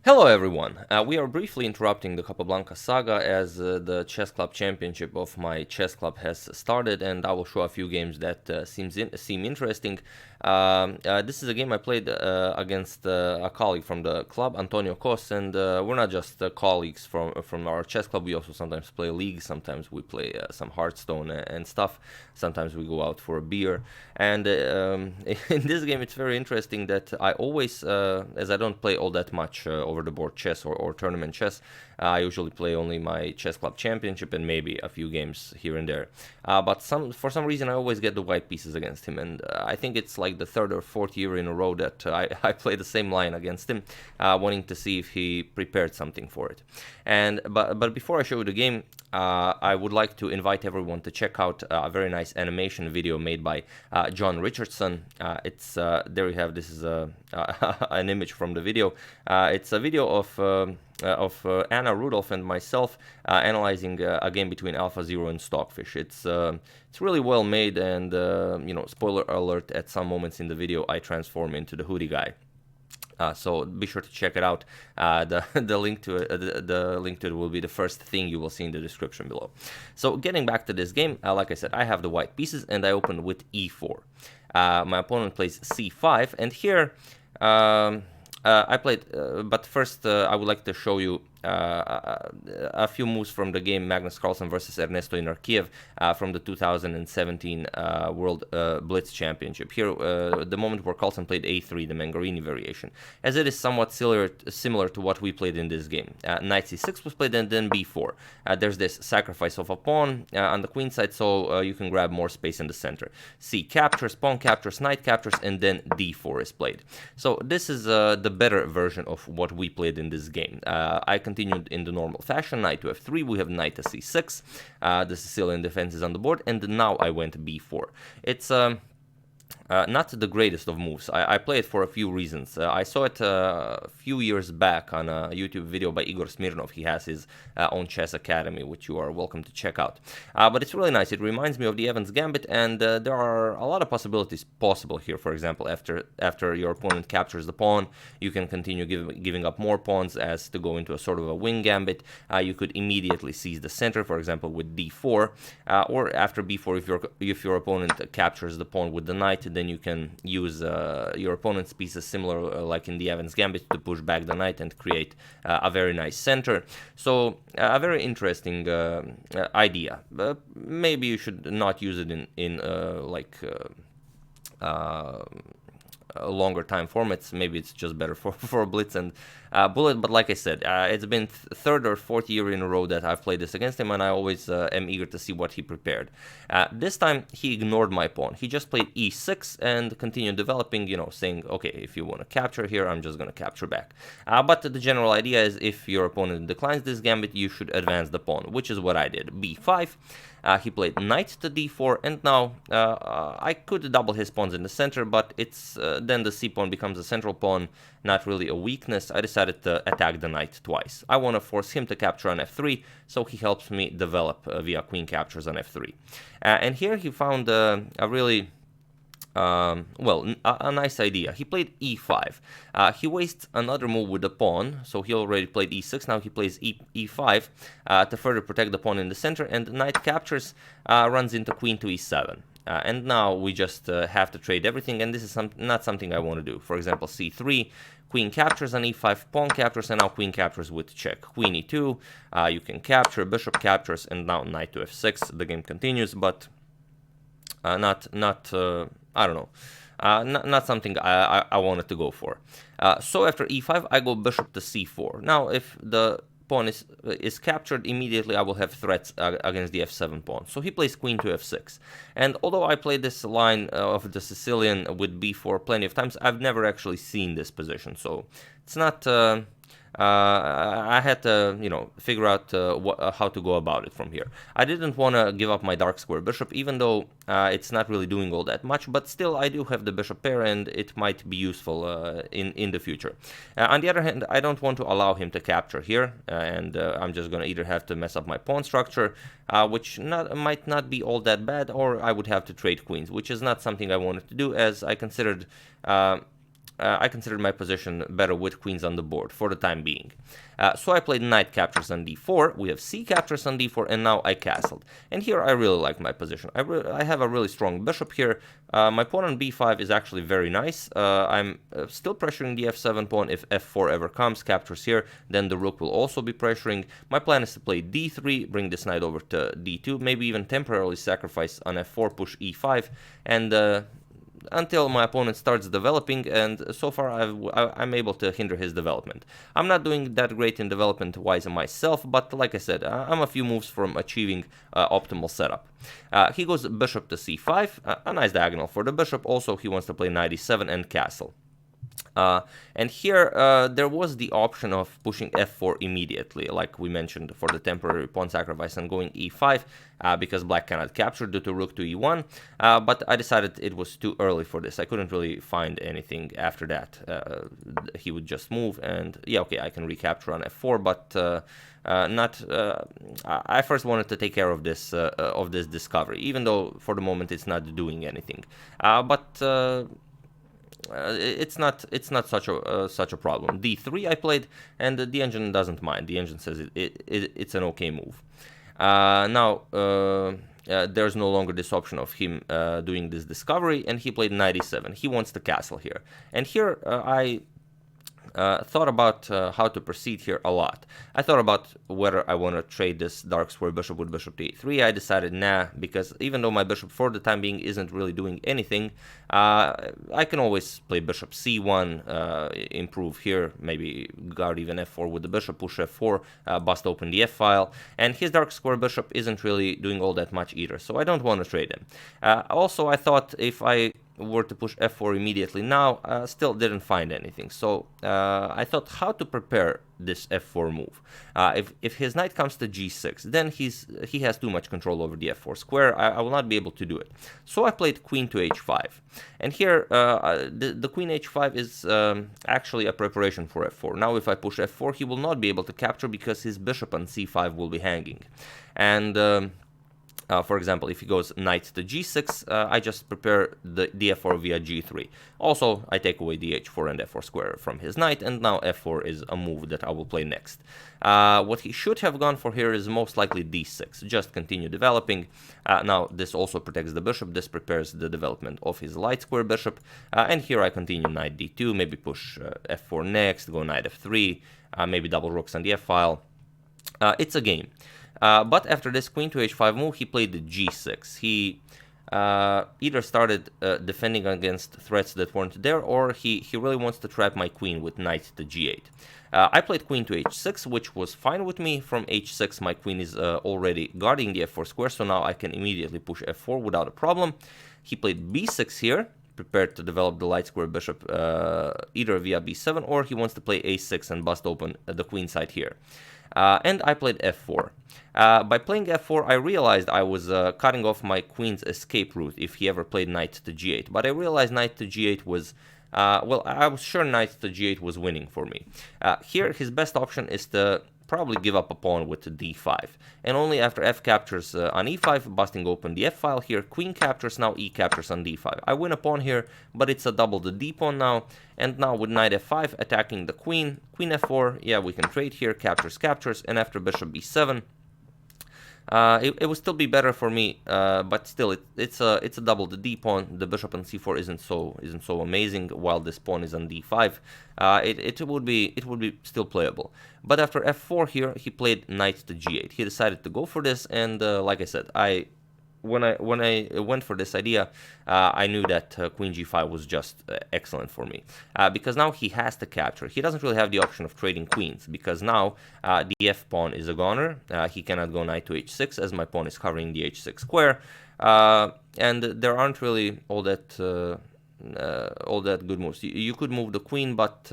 Hello everyone! We are briefly interrupting the Capablanca saga as the chess club championship of my chess club has started, and I will show a few games that seem interesting. This is a game I played against a colleague from the club, Antonio Kos, and we're not just colleagues from our chess club. We also sometimes play league, sometimes we play some Hearthstone and stuff. Sometimes we go out for a beer. And in this game, it's very interesting that I always, as I don't play all that much over the board chess or tournament chess, I usually play only my chess club championship and maybe a few games here and there. But for some reason, I always get the white pieces against him, and I think it's like the third or fourth year in a row that I play the same line against him, wanting to see if he prepared something for it. But before I show you the game, I would like to invite everyone to check out a very nice animation video made by John Richardson. It's there you have. This is an image from the video. It's a video of Anna Rudolph and myself analyzing a game between AlphaZero and Stockfish. It's really well made, and spoiler alert: at some moments in the video, I transform into the hoodie guy. So be sure to check it out. The link to it will be the first thing you will see in the description below. So getting back to this game, like I said, I have the white pieces and I open with e4. My opponent plays c5, and here I played. But first, I would like to show you a few moves from the game Magnus Carlsen versus Ernesto in Kiev from the 2017 World Blitz Championship. Here, the moment where Carlsen played a3, the Mangarini variation, as it is somewhat similar to what we played in this game. Knight c6 was played, and then b4. There's this sacrifice of a pawn on the queen side, so you can grab more space in the center. C captures, pawn captures, knight captures, and then d4 is played. So this is the better version of what we played in this game. I continued in the normal fashion. Knight to f3, we have knight to c6, the Sicilian defense is on the board, and now I went b4. It's not the greatest of moves. I play it for a few reasons. I saw it a few years back on a YouTube video by Igor Smirnov. He has his own chess academy, which you are welcome to check out. But it's really nice. It reminds me of the Evans Gambit, and there are a lot of possibilities possible here. For example, after your opponent captures the pawn, you can continue giving up more pawns as to go into a sort of a wing gambit. You could immediately seize the center, for example, with d4, or after b4, if your opponent captures the pawn with the knight, then you can use your opponent's pieces, similar like in the Evans Gambit, to push back the knight and create a very nice center. So a very interesting idea. Maybe you should not use it in longer time formats. Maybe it's just better for blitz and bullet, but like I said, it's been third or fourth year in a row that I've played this against him, and I always am eager to see what he prepared. This time he ignored my pawn. He just played e6 and continued developing, saying, okay, if you want to capture here, I'm just going to capture back. But the general idea is, if your opponent declines this gambit, you should advance the pawn, which is what I did. b5. He played knight to d4, and now I could double his pawns in the center, but it's then the c pawn becomes a central pawn, not really a weakness. I decided to attack the knight twice. I want to force him to capture on f3, so he helps me develop via queen captures on f3. And here he found a really a nice idea. He played e5. He wastes another move with the pawn, so he already played e6. Now he plays e5 to further protect the pawn in the center, and knight captures, runs into queen to e7. And now we just have to trade everything, and this is not something I want to do. For example, c3, queen captures on e5, pawn captures, and now queen captures with check. Queen e2, you can capture, bishop captures, and now knight to f6. The game continues, but not I don't know, not something I wanted to go for. So after e5, I go bishop to c4. Now, if the pawn is captured, immediately I will have threats against the f7 pawn. So he plays queen to f6. And although I played this line of the Sicilian with b4 plenty of times, I've never actually seen this position. So it's not... I had to, figure out how to go about it from here. I didn't want to give up my dark square bishop, even though it's not really doing all that much, but still I do have the bishop pair, and it might be useful in the future. On the other hand, I don't want to allow him to capture here, and I'm just going to either have to mess up my pawn structure, which might not be all that bad, or I would have to trade queens, which is not something I wanted to do, as I considered I considered my position better with queens on the board for the time being. So I played knight captures on d4, we have c captures on d4, and now I castled. And here I really like my position. I have a really strong bishop here. My pawn on b5 is actually very nice. I'm still pressuring the f7 pawn. If f4 ever comes, captures here, then the rook will also be pressuring. My plan is to play d3, bring this knight over to d2, maybe even temporarily sacrifice on f4, push e5, and until my opponent starts developing, and so far I'm able to hinder his development. I'm not doing that great in development-wise myself, but like I said, I'm a few moves from achieving optimal setup. He goes bishop to c5, a nice diagonal for the bishop. Also, he wants to play knight e7 and castle. And here there was the option of pushing f4 immediately, like we mentioned, for the temporary pawn sacrifice, and going e5 because black cannot capture due to rook to e1, but I decided it was too early for this. I couldn't really find anything after that. He would just move, and yeah, okay, I can recapture on f4, but I first wanted to take care of this discovery, even though for the moment it's not doing anything. It's not such a problem. d3 I played, and the engine doesn't mind. The engine says it's an okay move. There's no longer this option of him doing this discovery, and he played knight e7. He wants to castle here, and here I thought about how to proceed here a lot. I thought about whether I want to trade this dark square bishop with bishop to e3. I decided nah, because even though my bishop for the time being isn't really doing anything, I can always play bishop c1, improve here, maybe guard even f4 with the bishop, push f4, bust open the f-file, and his dark square bishop isn't really doing all that much either, so I don't want to trade him. Also, I thought if I were to push f4 immediately now, still didn't find anything. So I thought how to prepare this f4 move. If his knight comes to g6, then he has too much control over the f4 square. I will not be able to do it. So I played queen to h5. And here the queen h5 is actually a preparation for f4. Now if I push f4, he will not be able to capture because his bishop on c5 will be hanging. And for example, if he goes knight to g6, I just prepare the f4 via g3. Also, I take away the h4 and f4 square from his knight, and now f4 is a move that I will play next. What he should have gone for here is most likely d6, just continue developing. Now, this also protects the bishop, this prepares the development of his light square bishop, and here I continue knight d2, maybe push f4 next, go knight f3, maybe double rooks on the f-file. It's a game. But after this queen to h5 move, he played the g6. He either started defending against threats that weren't there, or he really wants to trap my queen with knight to g8. I played queen to h6, which was fine with me. From h6, my queen is already guarding the f4 square, so now I can immediately push f4 without a problem. He played b6 here, prepared to develop the light square bishop either via b7, or he wants to play a6 and bust open the queen side here. And I played f4. By playing f4, I realized I was cutting off my queen's escape route if he ever played knight to g8. But I realized knight to g8 was, well, I was sure knight to g8 was winning for me. Here, his best option is to probably give up a pawn with d5. And only after f captures on e5, busting open the f-file here, queen captures, now e captures on d5. I win a pawn here, but it's a double the d pawn now. And now with knight f5 attacking the queen, queen f4, yeah, we can trade here, captures, captures, and after bishop b7, it would still be better for me, but still, it's a double the d pawn. The bishop on c4 isn't so amazing, while this pawn is on d5. It would be still playable. But after f4 here, he played knight to g8. He decided to go for this, and like I said, when I went for this idea, I knew that queen g5 was just excellent for me, because now he has to capture. He doesn't really have the option of trading queens, because now the f pawn is a goner. He cannot go knight to h6 as my pawn is covering the h6 square, and there aren't really all that good moves. You could move the queen, but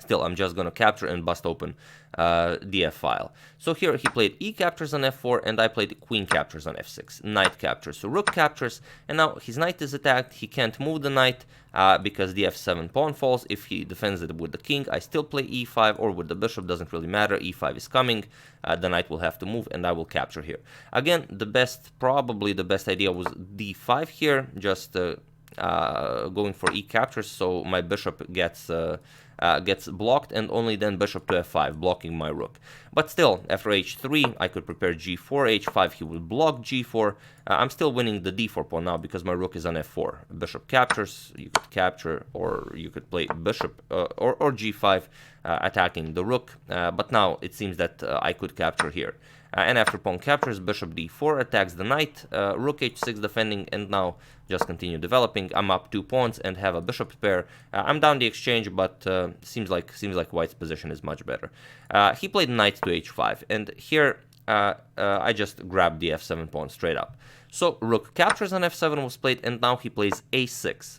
still, I'm just going to capture and bust open the f-file. So here he played e captures on f4, and I played queen captures on f6. Knight captures, so rook captures, and now his knight is attacked. He can't move the knight because the f7 pawn falls. If he defends it with the king, I still play e5, or with the bishop, doesn't really matter. e5 is coming, the knight will have to move, and I will capture here. Again, probably the best idea was d5 here, just going for e captures, so my bishop gets blocked, and only then bishop to f5, blocking my rook. But still, after h3, I could prepare g4, h5, he would block g4. I'm still winning the d4 pawn now because my rook is on f4. Bishop captures, you could capture, or you could play bishop or g5, attacking the rook. But now it seems that I could capture here. And after pawn captures, bishop d4 attacks the knight, rook h6 defending, and now just continue developing. I'm up 2 pawns and have a bishop pair. I'm down the exchange, but seems like white's position is much better. He played knight to h5, and here I just grabbed the f7 pawn straight up. So rook captures on f7 was played, and now he plays a6.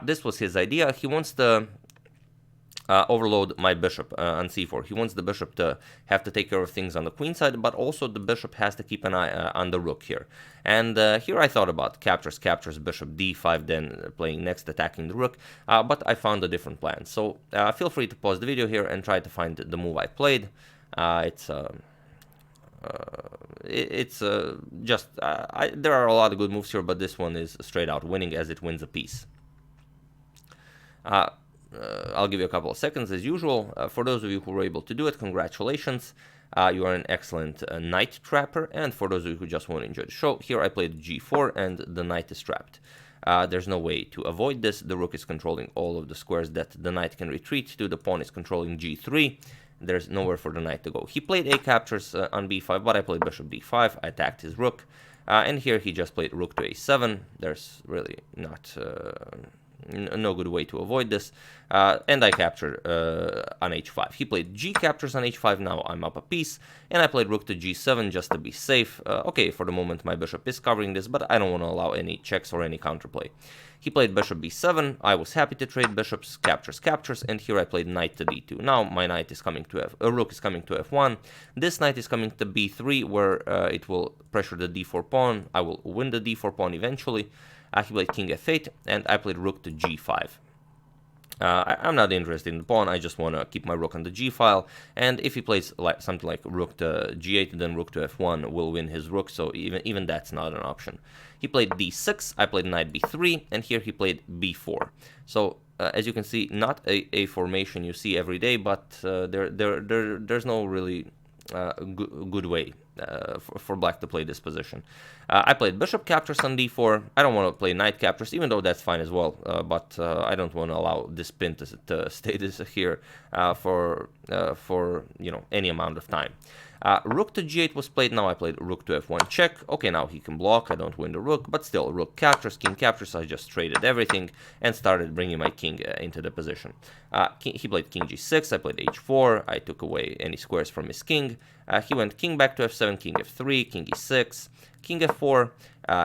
This was his idea. He wants to overload my bishop on c4. He wants the bishop to have to take care of things on the queen side, but also the bishop has to keep an eye on the rook here. And here I thought about captures, bishop d5, then playing next, attacking the rook, but I found a different plan. So feel free to pause the video here and try to find the move I played. There are a lot of good moves here, but this one is straight out winning as it wins a piece. I'll give you a couple of seconds as usual. For those of you who were able to do it, congratulations. You are an excellent knight trapper. And for those of you who just want to enjoy the show, here I played g4 and the knight is trapped. There's no way to avoid this. The rook is controlling all of the squares that the knight can retreat to. The pawn is controlling g3. There's nowhere for the knight to go. He played a captures on b5, but I played bishop d5. I attacked his rook. And here he just played rook to a7. There's really not... no good way to avoid this, and I captured on h5. He played g captures on h5, now I'm up a piece, and I played rook to g7 just to be safe. Okay, for the moment my bishop is covering this, but I don't want to allow any checks or any counterplay. He played bishop b7, I was happy to trade bishops, captures, and here I played knight to d2. Now my knight is coming to rook is coming to f1, this knight is coming to b3, where it will pressure the d4 pawn. I will win the d4 pawn eventually. He played king f8, and I played rook to g5. I'm not interested in the pawn, I just want to keep my rook on the g file, and if he plays something like rook to g8, then rook to f1 will win his rook, so even that's not an option. He played d6, I played knight b3, and here he played b4. So as you can see, not a formation you see every day, but there's no really good way for black to play this position. I played bishop captures on d4. I don't want to play knight captures, even though that's fine as well, but I don't want to allow this pin to stay here for any amount of time. Rook to g8 was played. Now I played rook to f1 check. Okay, now he can block. I don't win the rook, but still rook captures, king captures. I just traded everything and started bringing my king into the position. He played king g6. I played h4. I took away any squares from his king. He went king back to f7, king f3, king e6, king f4.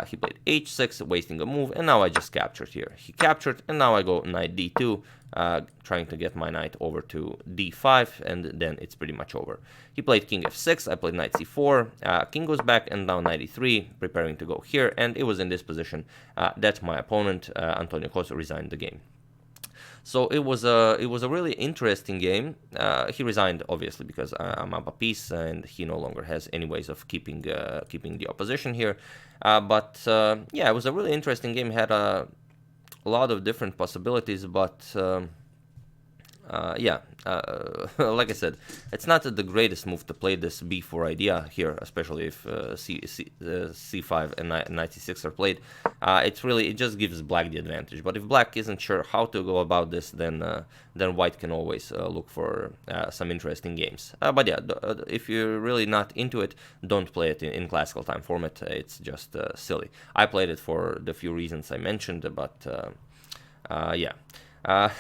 He played h6, wasting a move, and now I just captured here. He captured, and now I go knight d2, trying to get my knight over to d5, and then it's pretty much over. He played king f6, I played knight c4, king goes back, and now knight e3, preparing to go here, and it was in this position that my opponent, Antonio Kos, resigned the game. So it was a really interesting game. He resigned obviously because I'm up a piece and he no longer has any ways of keeping the opposition here. But yeah, it was a really interesting game. Had a lot of different possibilities, but yeah, like I said, it's not the greatest move to play this b4 idea here, especially if c5 and knight c6 are played. It just gives black the advantage. But if black isn't sure how to go about this, then white can always look for some interesting games. But yeah, if you're really not into it, don't play it in classical time format. It's just silly. I played it for the few reasons I mentioned, but yeah.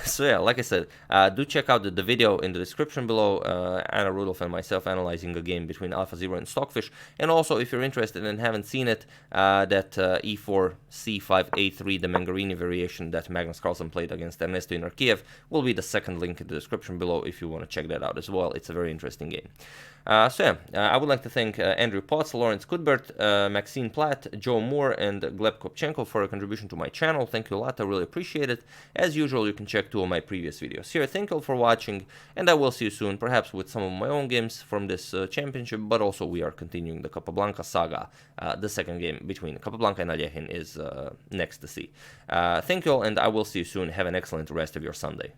So yeah, like I said, do check out the video in the description below, Anna Rudolph and myself analyzing a game between AlphaZero and Stockfish. And also, if you're interested and haven't seen it, that E4, C5, A3, the Mangarini variation that Magnus Carlsen played against Nd2 Kiev, will be the second link in the description below if you want to check that out as well. It's a very interesting game. So yeah, I would like to thank Andrew Potts, Lawrence Cuthbert, Maxine Platt, Joe Moore, and Gleb Kopchenko for a contribution to my channel. Thank you a lot, I really appreciate it. As usual, you you can check 2 of my previous videos here. Thank you all for watching, and I will see you soon, perhaps with some of my own games from this championship, but also we are continuing the Capablanca saga. The second game between Capablanca and Alehin is next to see. Thank you all, and I will see you soon. Have an excellent rest of your Sunday.